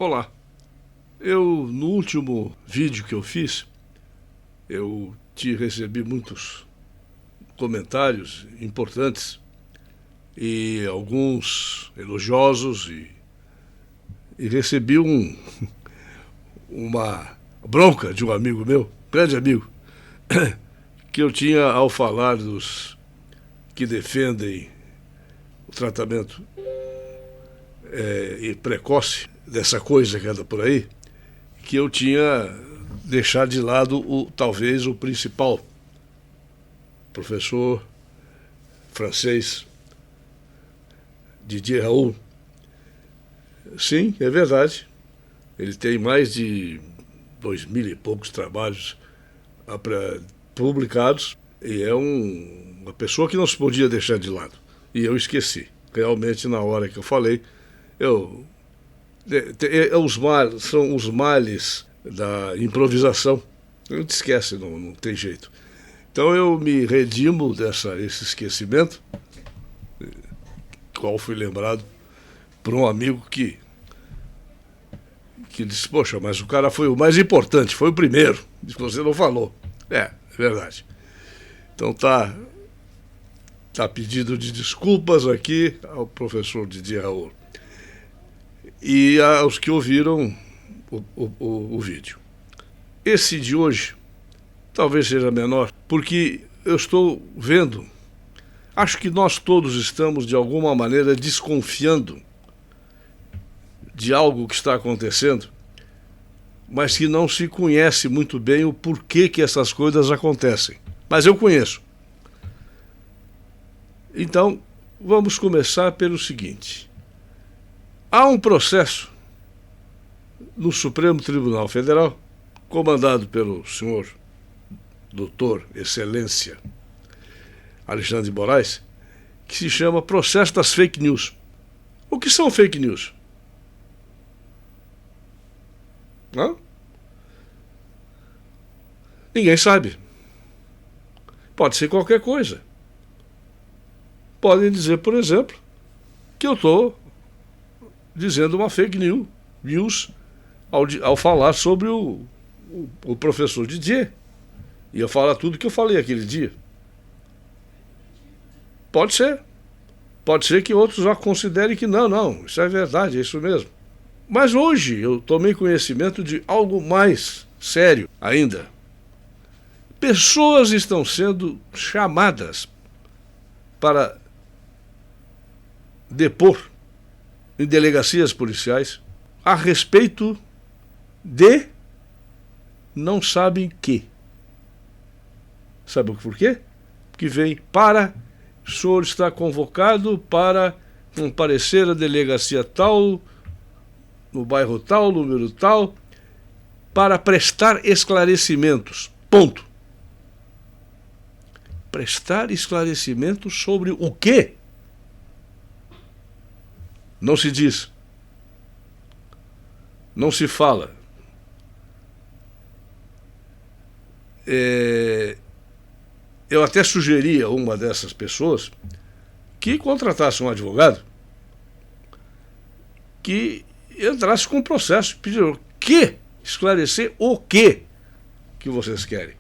Olá, no último vídeo que eu fiz, eu te recebi muitos comentários importantes e alguns elogiosos e recebi uma bronca de um amigo meu, grande amigo, que eu tinha ao falar dos que defendem o tratamento precoce dessa coisa que anda por aí, que eu tinha deixado de lado talvez o principal professor francês Didier Raoult. Sim, é verdade. Ele tem mais de 2.000 e poucos trabalhos publicados e é uma pessoa que não se podia deixar de lado. E eu esqueci. Realmente, na hora que eu falei, são os males da improvisação. A gente esquece, não tem jeito. Então eu me redimo desse esquecimento, qual fui lembrado por um amigo que disse, poxa, mas o cara foi o mais importante, foi o primeiro, que você não falou. É verdade. Então tá pedido de desculpas aqui ao professor Didier Raoult e aos que ouviram o vídeo. Esse de hoje talvez seja menor, porque eu estou vendo, acho que nós todos estamos de alguma maneira desconfiando de algo que está acontecendo, mas que não se conhece muito bem o porquê que essas coisas acontecem. Mas eu conheço. Então, vamos começar pelo seguinte. Há um processo no Supremo Tribunal Federal, comandado pelo senhor doutor Excelência Alexandre de Moraes, que se chama Processo das Fake News. O que são fake news? Não? Ninguém sabe. Pode ser qualquer coisa. Podem dizer, por exemplo, que eu estou dizendo uma fake news ao falar sobre o professor Didier. E eu falar tudo que eu falei aquele dia. Pode ser. Pode ser que outros já considerem que não, isso é verdade, é isso mesmo. Mas hoje eu tomei conhecimento de algo mais sério ainda. Pessoas estão sendo chamadas para depor em delegacias policiais a respeito de não sabem que. Sabe por quê? Porque vem o senhor está convocado para comparecer à delegacia tal, no bairro tal, número tal, para prestar esclarecimentos. Ponto. Prestar esclarecimentos sobre o quê? Não se diz. Não se fala. Eu até sugeri a uma dessas pessoas que contratasse um advogado que entrasse com um processo, pedir o quê? Esclarecer o quê que vocês querem.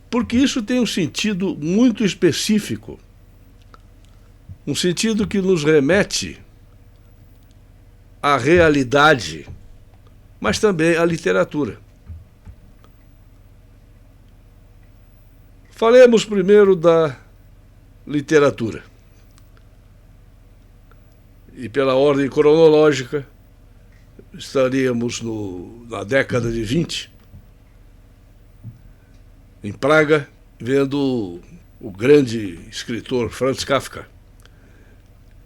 Porque isso tem um sentido muito específico, um sentido que nos remete à realidade, mas também à literatura. Falemos primeiro da literatura. E pela ordem cronológica, estaríamos na década de 20, em Praga, vendo o grande escritor Franz Kafka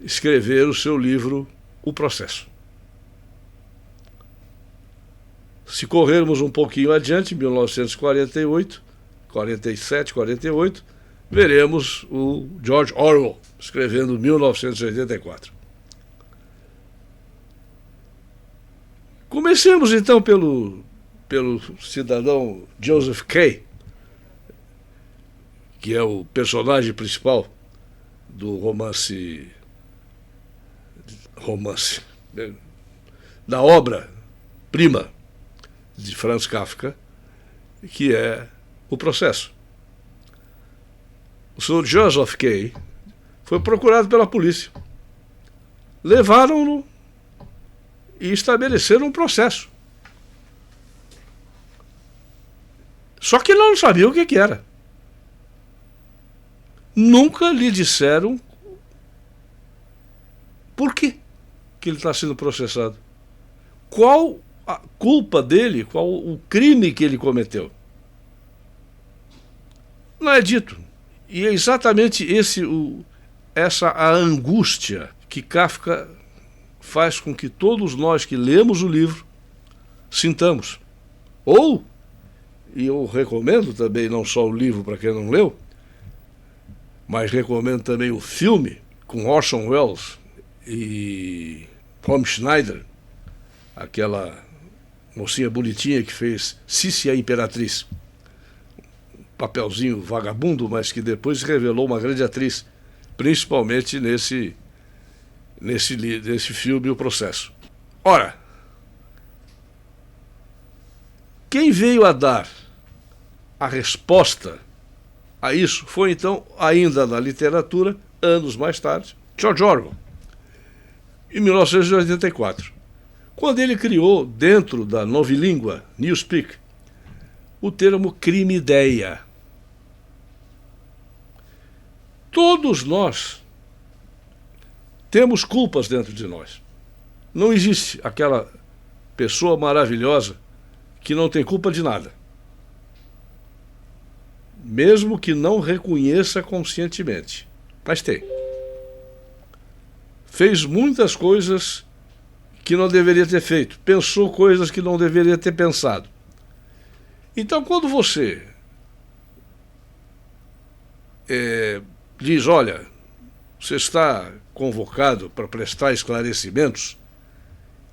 escrever o seu livro O Processo. Se corrermos um pouquinho adiante, 1947, 48, veremos o George Orwell escrevendo 1984. Comecemos então pelo cidadão Joseph K., que é o personagem principal do romance da obra-prima de Franz Kafka, que é O Processo. O Sr. Joseph K. foi procurado pela polícia. Levaram-no e estabeleceram um processo. Só que ele não sabia o que era. Nunca lhe disseram por que ele está sendo processado. Qual a culpa dele, qual o crime que ele cometeu. Não é dito. E é exatamente essa a angústia que Kafka faz com que todos nós que lemos o livro sintamos. Ou, e eu recomendo também não só o livro para quem não leu, mas recomendo também o filme com Orson Welles e Romy Schneider, aquela mocinha bonitinha que fez Sícia a Imperatriz. Papelzinho vagabundo, mas que depois se revelou uma grande atriz, principalmente nesse filme O Processo. Ora, quem veio a dar a resposta a isso foi então, ainda na literatura, anos mais tarde, George Orwell, em 1984, quando ele criou, dentro da novilíngua Newspeak, o termo crime-ideia. Todos nós temos culpas dentro de nós. Não existe aquela pessoa maravilhosa que não tem culpa de nada. Mesmo que não reconheça conscientemente. Mas tem. Fez muitas coisas que não deveria ter feito. Pensou coisas que não deveria ter pensado. Então, quando você diz, olha, você está convocado para prestar esclarecimentos,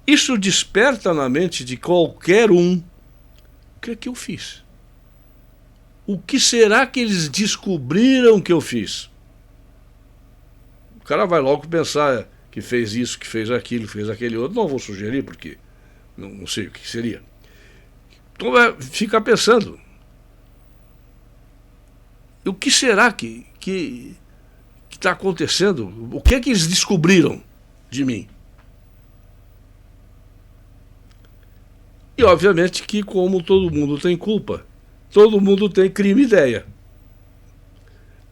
isso desperta na mente de qualquer um: o que é que eu fiz? O que será que eles descobriram que eu fiz? O cara vai logo pensar que fez isso, que fez aquilo, que fez aquele outro. Não vou sugerir porque não sei o que seria. Então fica pensando: o que será que está acontecendo? O que é que eles descobriram de mim? E obviamente que, como todo mundo tem culpa, todo mundo tem crime-ideia.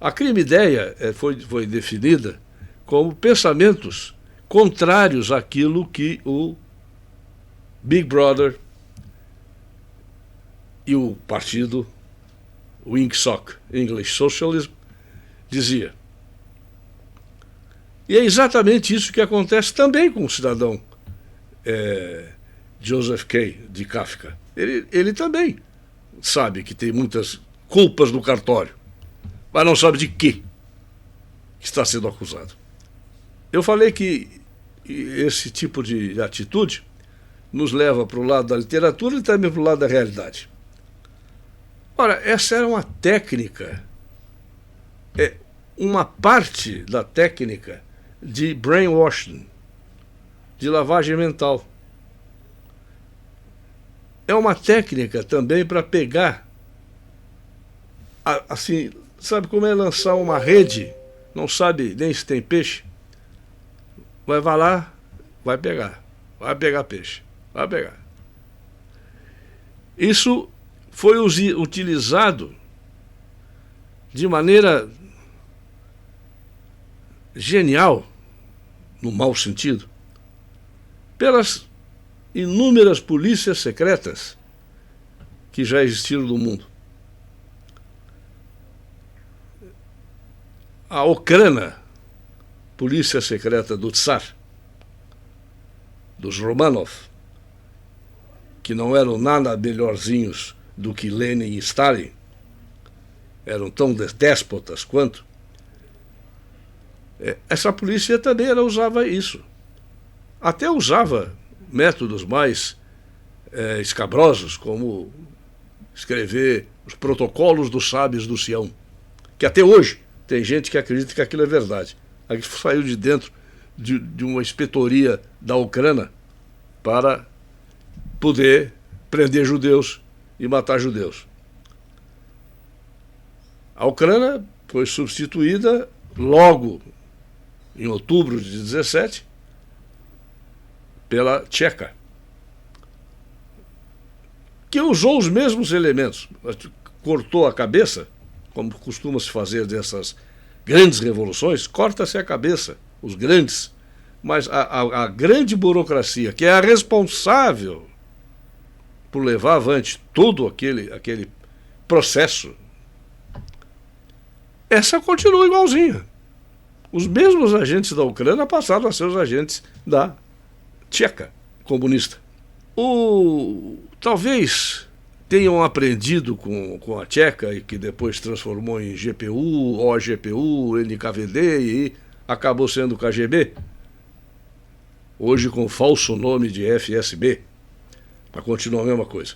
A crime-ideia foi definida como pensamentos contrários àquilo que o Big Brother e o partido, o INSOC, English Socialism, dizia. E é exatamente isso que acontece também com o cidadão Joseph K. de Kafka. Ele também sabe que tem muitas culpas no cartório, mas não sabe de que está sendo acusado. Eu falei que esse tipo de atitude nos leva para o lado da literatura e também para o lado da realidade. Ora, essa era uma técnica, uma parte da técnica de brainwashing, de lavagem mental. É uma técnica também para pegar, assim, sabe como é lançar uma rede, não sabe nem se tem peixe? Vai lá, vai pegar peixe, vai pegar. Isso foi utilizado de maneira genial, no mau sentido, pelas inúmeras polícias secretas que já existiram no mundo. A Okhrana, polícia secreta do Tsar, dos Romanov, que não eram nada melhorzinhos do que Lenin e Stalin, eram tão déspotas quanto. Essa polícia também usava isso. Até usava métodos mais escabrosos, como escrever os protocolos dos sábios do Sião, que até hoje tem gente que acredita que aquilo é verdade. Aquilo saiu de dentro de uma inspetoria da Ucrânia para poder prender judeus e matar judeus. A Ucrânia foi substituída logo em outubro de 17 pela Tcheca, que usou os mesmos elementos, cortou a cabeça, como costuma se fazer dessas grandes revoluções, corta-se a cabeça, os grandes, mas a grande burocracia, que é a responsável por levar avante todo aquele processo, essa continua igualzinha. Os mesmos agentes da Ucrânia passaram a ser os agentes da Tcheca comunista. Talvez tenham aprendido com a Tcheca, e que depois transformou em GPU, OGPU, NKVD e acabou sendo KGB, hoje com o falso nome de FSB, mas continua a mesma coisa.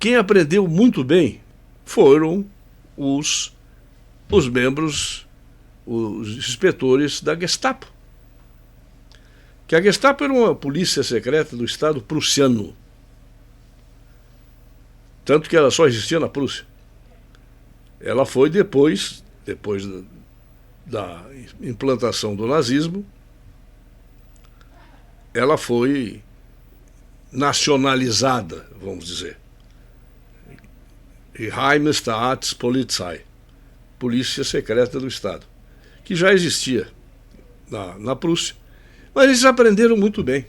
Quem aprendeu muito bem foram os membros, os inspetores da Gestapo. Que a Gestapo era uma polícia secreta do Estado prussiano. Tanto que ela só existia na Prússia. Ela foi depois da implantação do nazismo, ela foi nacionalizada, vamos dizer. Geheimstaatspolizei, Polícia Secreta do Estado, que já existia na Prússia, mas eles aprenderam muito bem.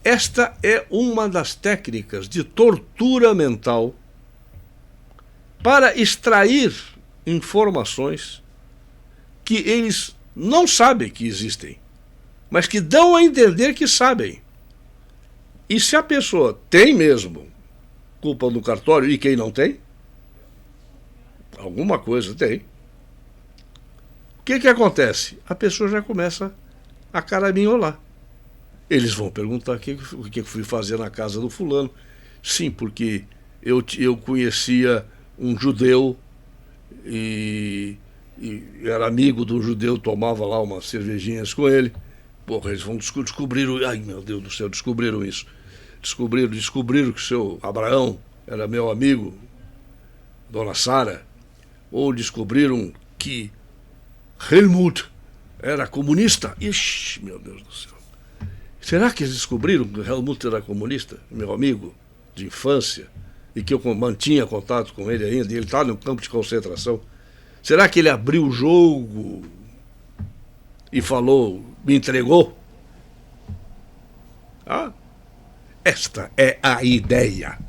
Esta é uma das técnicas de tortura mental para extrair informações que eles não sabem que existem, mas que dão a entender que sabem. E se a pessoa tem mesmo culpa no cartório, e quem não tem, alguma coisa tem, o que acontece? A pessoa já começa a caraminholar. Eles vão perguntar o que fui fazer na casa do fulano. Sim, porque eu conhecia um judeu e era amigo do judeu, tomava lá umas cervejinhas com ele. Porra, eles vão descobrir, ai meu Deus do céu, descobriram isso. Descobriram que o seu Abraão era meu amigo, Dona Sara, ou descobriram que Helmut era comunista. Ixi, meu Deus do céu. Será que eles descobriram que Helmut era comunista, meu amigo de infância, e que eu mantinha contato com ele ainda, e ele está no campo de concentração? Será que ele abriu o jogo e falou, me entregou? Ah, esta é a ideia.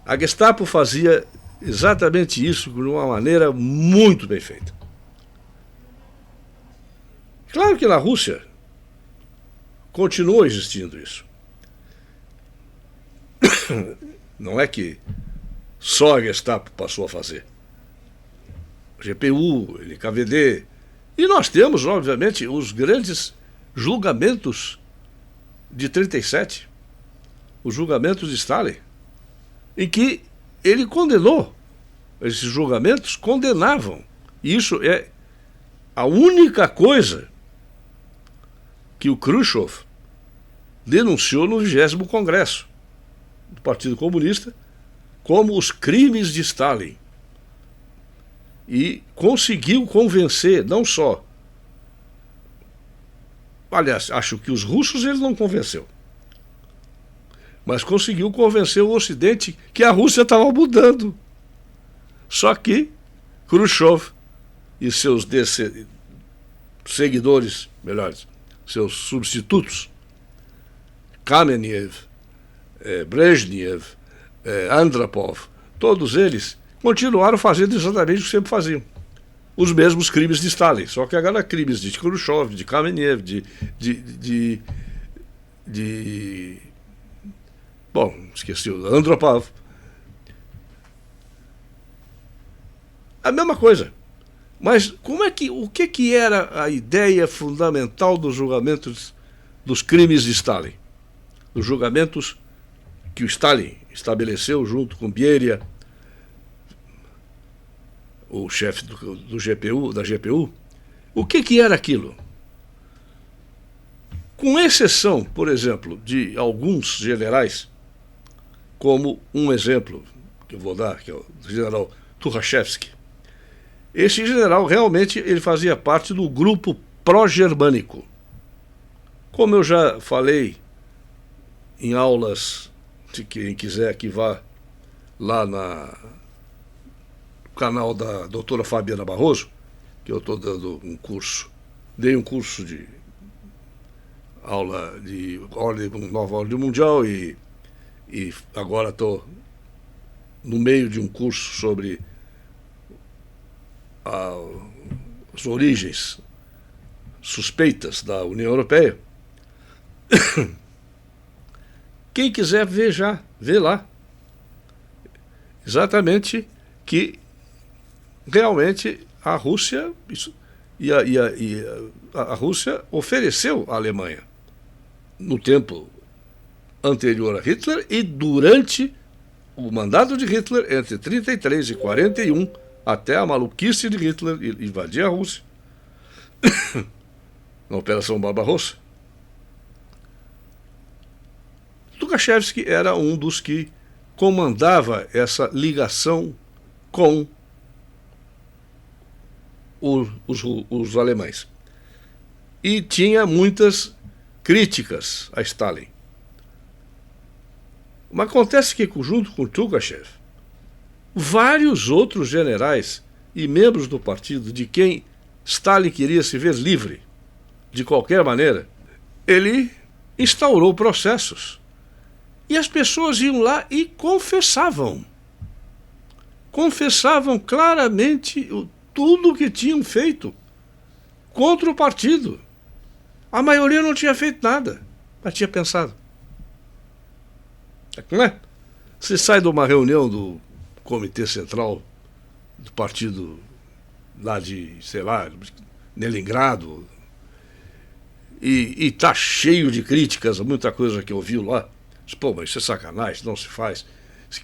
A Gestapo fazia exatamente isso de uma maneira muito bem feita. Claro que na Rússia continua existindo isso. Não é que só a Gestapo passou a fazer. GPU, NKVD. E nós temos, obviamente, os grandes julgamentos de 37, os julgamentos de Stalin, em que ele condenou, esses julgamentos condenavam. Isso é a única coisa que o Khrushchev denunciou no 20º Congresso do Partido Comunista como os crimes de Stalin. E conseguiu convencer, não só... Aliás, acho que os russos ele não convenceu, mas conseguiu convencer o Ocidente que a Rússia estava mudando. Só que Khrushchev e seus seguidores, melhores, seus substitutos, Kamenev, Brezhnev, Andropov, todos eles continuaram fazendo exatamente o que sempre faziam. Os mesmos crimes de Stalin, só que agora crimes de Khrushchev, de Kamenev, bom, esqueci o Andropov. A mesma coisa. Mas o que era a ideia fundamental dos julgamentos dos crimes de Stalin? Os julgamentos que o Stalin estabeleceu junto com Beria, o chefe do GPU, da GPU. O que era aquilo? Com exceção, por exemplo, de alguns generais, como um exemplo que eu vou dar, que é o general Tukhachevsky. Esse general realmente ele fazia parte do grupo pró-germânico. Como eu já falei em aulas, se quem quiser que vá lá no canal da doutora Fabiana Barroso, que eu estou dando um curso, dei um curso de aula de nova ordem mundial e agora estou no meio de um curso sobre as origens suspeitas da União Europeia. Quem quiser ver já, vê lá. Exatamente que realmente a Rússia a Rússia ofereceu à Alemanha no tempo anterior a Hitler e durante o mandato de Hitler entre 33 e 41 até a maluquice de Hitler invadir a Rússia na Operação Barbarossa. Tukhachevsky era um dos que comandava essa ligação com os alemães. E tinha muitas críticas a Stalin. Mas acontece que, junto com Tukhachevsky, vários outros generais e membros do partido de quem Stalin queria se ver livre, de qualquer maneira, ele instaurou processos. E as pessoas iam lá e confessavam. Confessavam claramente tudo o que tinham feito contra o partido. A maioria não tinha feito nada, mas tinha pensado. Não é? Você sai de uma reunião do Comitê Central do partido lá de, sei lá, Leningrado, e tá cheio de críticas a muita coisa que ouviu lá. Pô, mas isso é sacanagem, não se faz.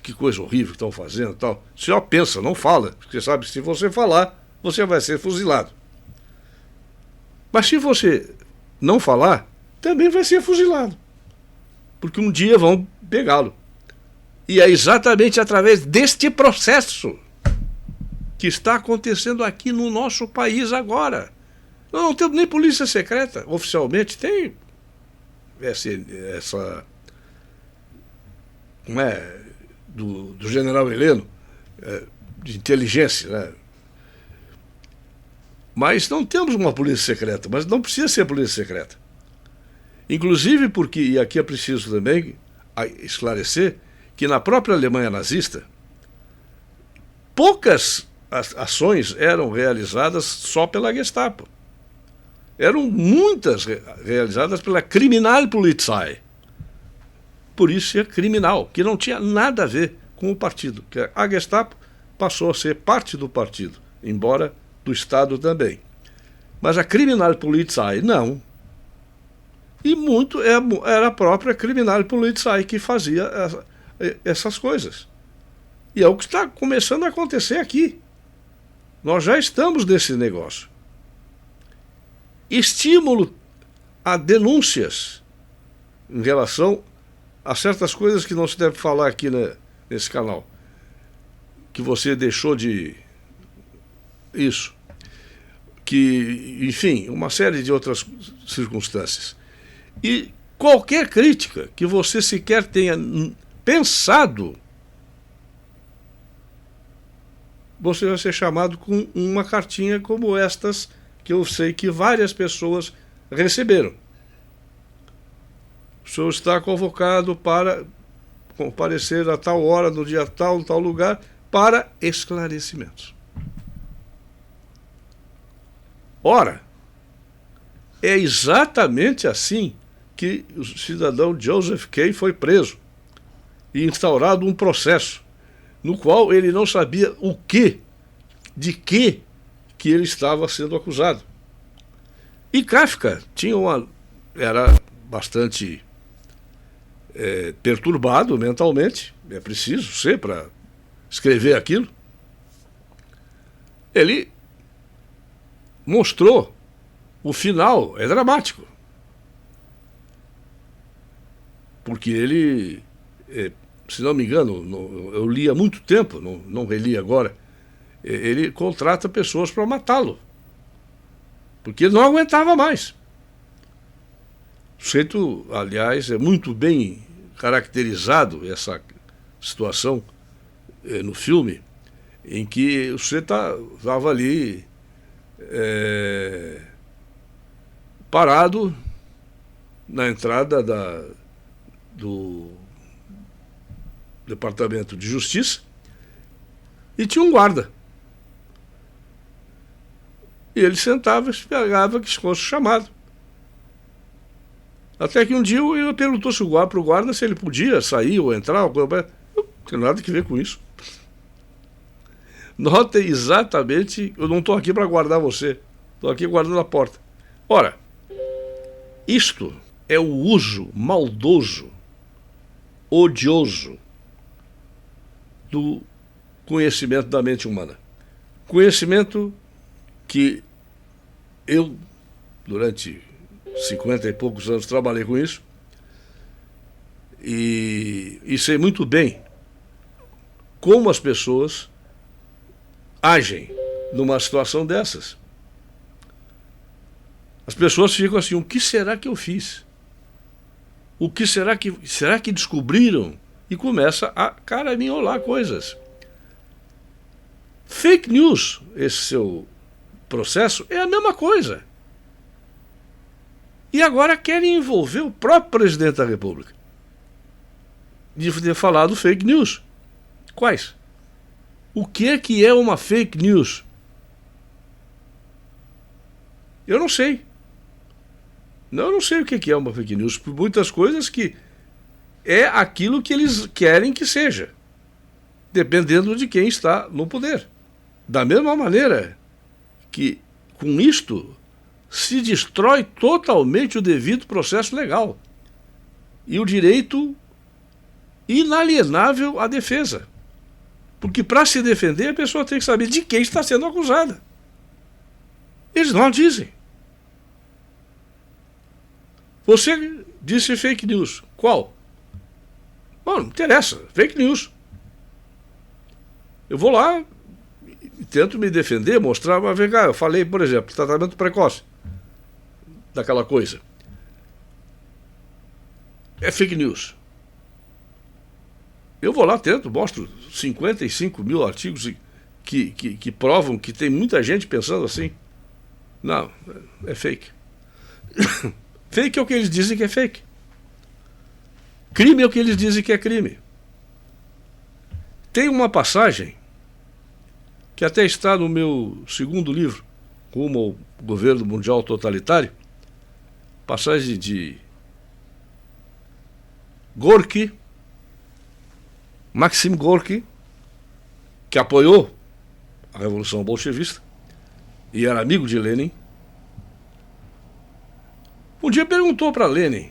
Que coisa horrível que estão fazendo e tal. Você só pensa, não fala, porque você sabe que se você falar, você vai ser fuzilado. Mas se você não falar, também vai ser fuzilado. Porque um dia vão pegá-lo. E é exatamente através deste processo que está acontecendo aqui no nosso país agora. Nós não temos nem polícia secreta, oficialmente tem essa não é, do general Heleno, de inteligência, né? Mas não temos uma polícia secreta, mas não precisa ser polícia secreta. Inclusive porque, e aqui é preciso também esclarecer, que na própria Alemanha nazista, poucas ações eram realizadas só pela Gestapo. Eram muitas realizadas pela Kriminalpolizei. Por isso é criminal, que não tinha nada a ver com o partido. Que a Gestapo passou a ser parte do partido, embora do Estado também. Mas a Kriminalpolizei não. E muito era a própria Kriminalpolizei que fazia essas coisas. E é o que está começando a acontecer aqui. Nós já estamos nesse negócio. Estímulo a denúncias em relação a certas coisas que não se deve falar aqui nesse canal. Que você deixou de... Isso. Que, enfim, uma série de outras circunstâncias. E qualquer crítica que você sequer tenha pensado, você vai ser chamado com uma cartinha como estas que eu sei que várias pessoas receberam. O senhor está convocado para comparecer a tal hora, no dia tal, em tal lugar, para esclarecimentos. Ora, é exatamente assim que o cidadão Joseph Kay foi preso e instaurado um processo no qual ele não sabia de que ele estava sendo acusado. E Kafka era bastante perturbado mentalmente, é preciso ser para escrever aquilo. Ele mostrou o final, é dramático. porque ele, se não me engano, eu li há muito tempo, não reli agora, ele contrata pessoas para matá-lo, porque ele não aguentava mais. O sujeito, aliás, é muito bem caracterizado essa situação no filme, em que o sujeito estava ali parado na entrada do Departamento de Justiça e tinha um guarda. E ele sentava e esperava que fosse chamado. Até que um dia ele perguntou para o guarda se ele podia sair ou entrar. Não tem nada a ver com isso. Notem exatamente, eu não estou aqui para guardar você, estou aqui guardando a porta. Ora, isto é o uso maldoso, odioso do conhecimento da mente humana. Conhecimento que eu, durante 50 e poucos anos, trabalhei com isso e sei muito bem como as pessoas agem numa situação dessas. As pessoas ficam assim, o que será que eu fiz? O que será que descobriram? E começa a caraminholar coisas. Fake news, esse seu processo, é a mesma coisa. E agora querem envolver o próprio presidente da República de ter falado fake news. Quais? O que é uma fake news? Eu não sei. Eu não sei o que é uma fake news, por muitas coisas que é aquilo que eles querem que seja, dependendo de quem está no poder. Da mesma maneira que, com isto, se destrói totalmente o devido processo legal e o direito inalienável à defesa. Porque para se defender, a pessoa tem que saber de quem está sendo acusada. Eles não dizem. Você disse fake news. Qual? Bom, não interessa. Fake news. Eu vou lá e tento me defender, mostrar, mas vem cá, eu falei, por exemplo, tratamento precoce daquela coisa. É fake news. Eu vou lá, tento, mostro 55 mil artigos que provam que tem muita gente pensando assim. Não, é fake. Fake é o que eles dizem que é fake. Crime é o que eles dizem que é crime. Tem uma passagem que até está no meu segundo livro, Rumo ao Governo Mundial Totalitário, passagem de Gorky, Maxim Gorky, que apoiou a Revolução Bolchevista e era amigo de Lenin. Um dia perguntou para Lenin,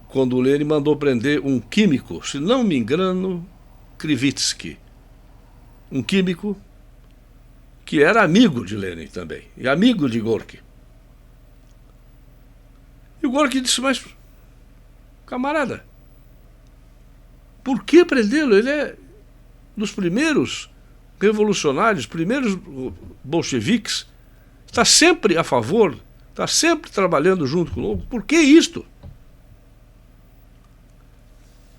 quando Lenin mandou prender um químico, se não me engano, Krivitsky, um químico que era amigo de Lenin também, e amigo de Gorky. E o Gorky disse, mas, camarada, por que prendê-lo? Ele é dos primeiros revolucionários, primeiros bolcheviques, está sempre a favor, está sempre trabalhando junto conosco. Por que isto?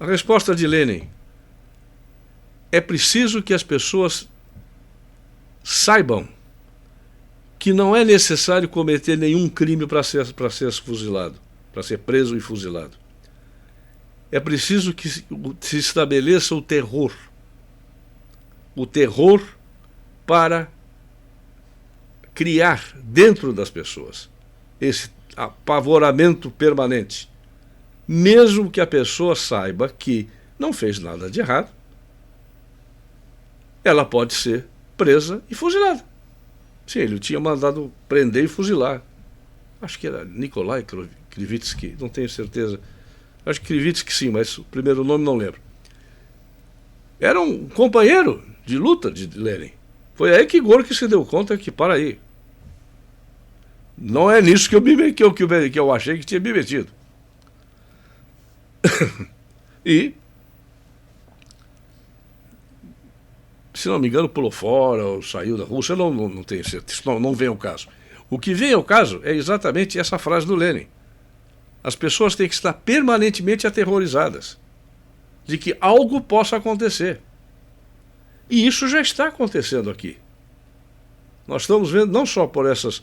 A resposta de Lenin: é preciso que as pessoas saibam que não é necessário cometer nenhum crime para ser fuzilado, para ser preso e fuzilado. É preciso que se estabeleça o terror para criar dentro das pessoas esse apavoramento permanente, mesmo que a pessoa saiba que não fez nada de errado, ela pode ser presa e fuzilada. Sim, ele tinha mandado prender e fuzilar. Acho que era Nikolai Krivitsky, não tenho certeza. Acho que Krivitsky sim, mas o primeiro nome não lembro. Era um companheiro de luta de Lenin. Foi aí que Gorky se deu conta que, para aí, não é nisso que eu achei que tinha me metido. E, se não me engano, pulou fora ou saiu da Rússia, não tenho certeza, não vem ao caso. O que vem ao caso é exatamente essa frase do Lenin. As pessoas têm que estar permanentemente aterrorizadas de que algo possa acontecer. E isso já está acontecendo aqui. Nós estamos vendo não só por essas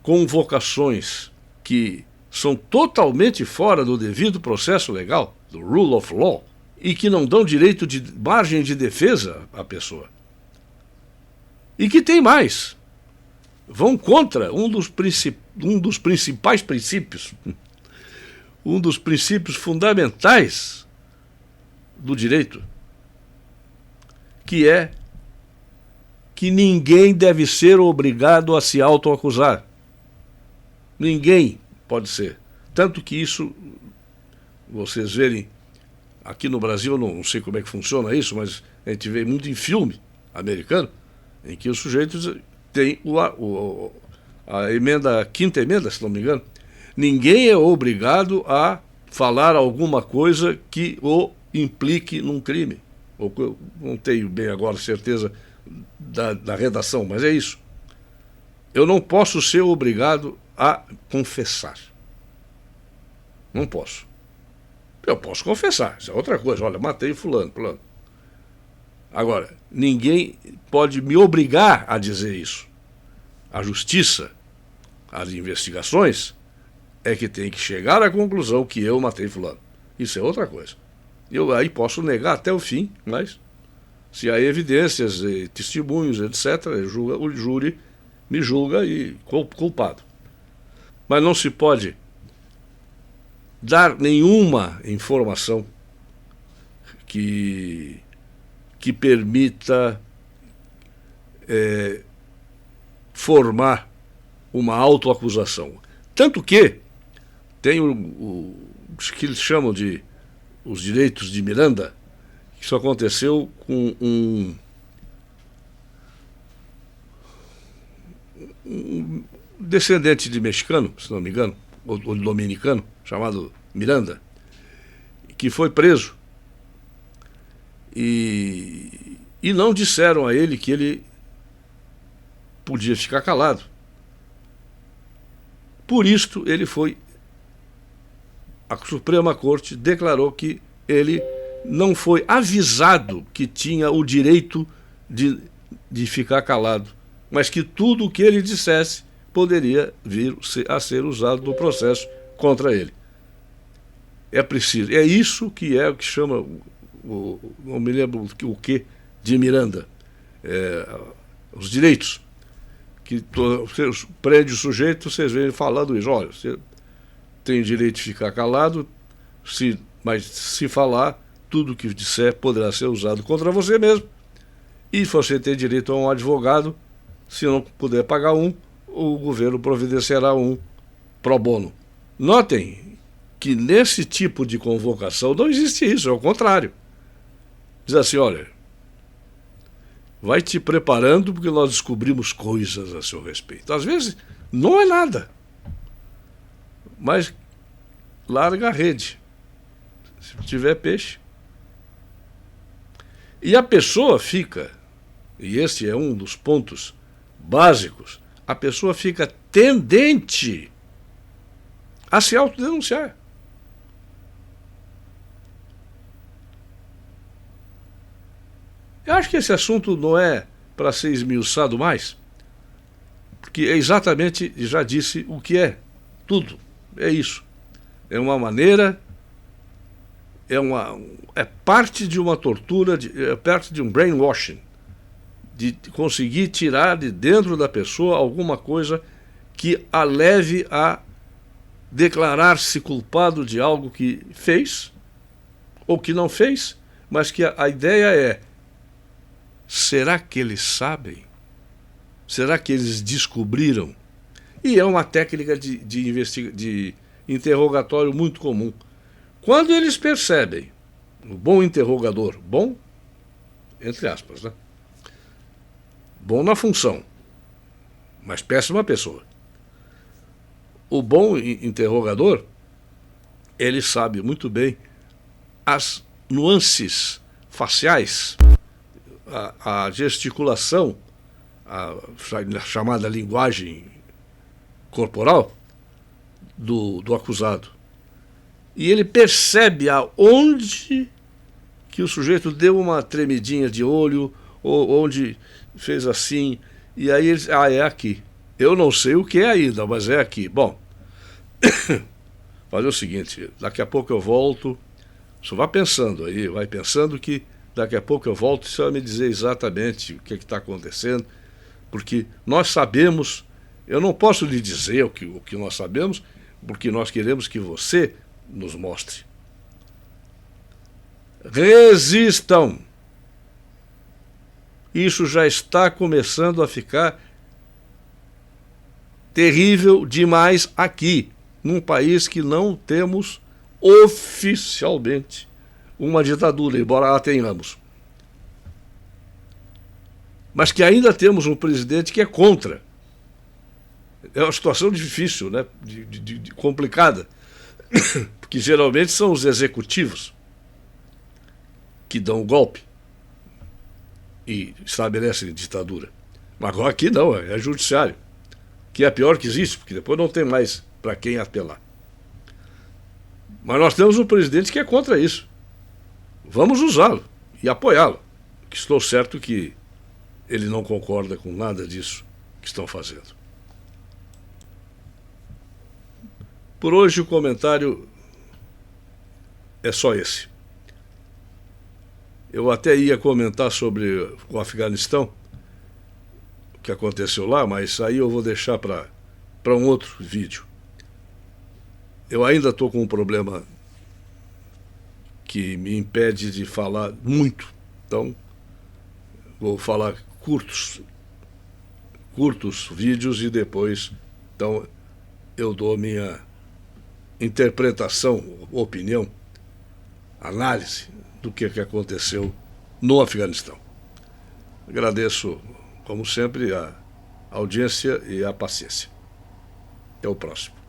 convocações que são totalmente fora do devido processo legal, do rule of law, e que não dão direito de margem de defesa à pessoa. E que tem mais. Vão contra um dos principais princípios, um dos princípios fundamentais do direito, que é que ninguém deve ser obrigado a se autoacusar. Ninguém pode ser. Tanto que isso, vocês verem, aqui no Brasil, não sei como é que funciona isso, mas a gente vê muito em filme americano, em que os sujeitos têm a quinta emenda, se não me engano. Ninguém é obrigado a falar alguma coisa que o implique num crime. Eu não tenho bem agora certeza da redação, mas é isso. Eu não posso ser obrigado a confessar. Não posso. Eu posso confessar, isso é outra coisa. Olha, matei fulano. Agora, ninguém pode me obrigar a dizer isso. A justiça, as investigações, é que tem que chegar à conclusão que eu matei fulano. Isso é outra coisa. Eu aí posso negar até o fim, mas se há evidências, testemunhos, etc., o júri me julga e culpado. Mas não se pode dar nenhuma informação que permita formar uma autoacusação. Tanto que tem o que eles chamam de os direitos de Miranda. Isso aconteceu com um descendente de mexicano, se não me engano, ou dominicano, chamado Miranda, que foi preso. E não disseram a ele que ele podia ficar calado. Por isto, a Suprema Corte declarou que ele não foi avisado que tinha o direito de ficar calado, mas que tudo o que ele dissesse poderia vir a ser usado no processo contra ele. É isso que é o que chama, não me lembro o que, de Miranda, os direitos, que prende o sujeito, vocês vêm falando isso, olha, você tem o direito de ficar calado, mas se falar, tudo que disser poderá ser usado contra você mesmo, e você tem direito a um advogado, se não puder pagar o governo providenciará um pro bono. Notem que nesse tipo de convocação não existe isso, é o contrário. Diz assim, olha, vai te preparando porque nós descobrimos coisas a seu respeito. Às vezes não é nada, mas larga a rede, se tiver peixe. E a pessoa fica, e esse é um dos pontos básicos, a pessoa fica tendente a se autodenunciar. Eu acho que esse assunto não é para ser esmiuçado mais, porque é exatamente, já disse, o que é tudo. É isso. É uma maneira, é parte de uma tortura, é parte de um brainwashing, de conseguir tirar de dentro da pessoa alguma coisa que a leve a declarar-se culpado de algo que fez ou que não fez, mas que a ideia é: será que eles sabem? Será que eles descobriram? E é uma técnica de interrogatório muito comum. Quando eles percebem, o bom interrogador, bom, entre aspas, né? Bom na função, mas péssima pessoa. O bom interrogador, ele sabe muito bem as nuances faciais, a gesticulação, a chamada linguagem corporal do acusado. E ele percebe aonde que o sujeito deu uma tremidinha de olho, ou onde fez assim, e aí ele diz, é aqui. Eu não sei o que é ainda, mas é aqui. Bom, fazer o seguinte, daqui a pouco eu volto, só vá pensando aí, vai pensando que daqui a pouco eu volto e você vai me dizer exatamente o que está acontecendo, porque nós sabemos, eu não posso lhe dizer o que nós sabemos, porque nós queremos que você nos mostre. Resistam! Isso já está começando a ficar terrível demais aqui, num país que não temos oficialmente uma ditadura, embora a tenhamos. Mas que ainda temos um presidente que é contra. É uma situação difícil, né? Complicada, porque geralmente são os executivos que dão o golpe e estabelecem ditadura. Mas agora aqui não, é judiciário, que é a pior que existe, porque depois não tem mais para quem apelar. Mas nós temos um presidente que é contra isso. Vamos usá-lo e apoiá-lo, que estou certo que ele não concorda com nada disso que estão fazendo. Por hoje o comentário é só esse. Eu até ia comentar sobre o Afeganistão, o que aconteceu lá, mas aí eu vou deixar para um outro vídeo. Eu ainda estou com um problema que me impede de falar muito, então vou falar curtos vídeos e depois então eu dou minha interpretação, opinião, análise do que aconteceu no Afeganistão. Agradeço, como sempre, a audiência e a paciência. Até o próximo.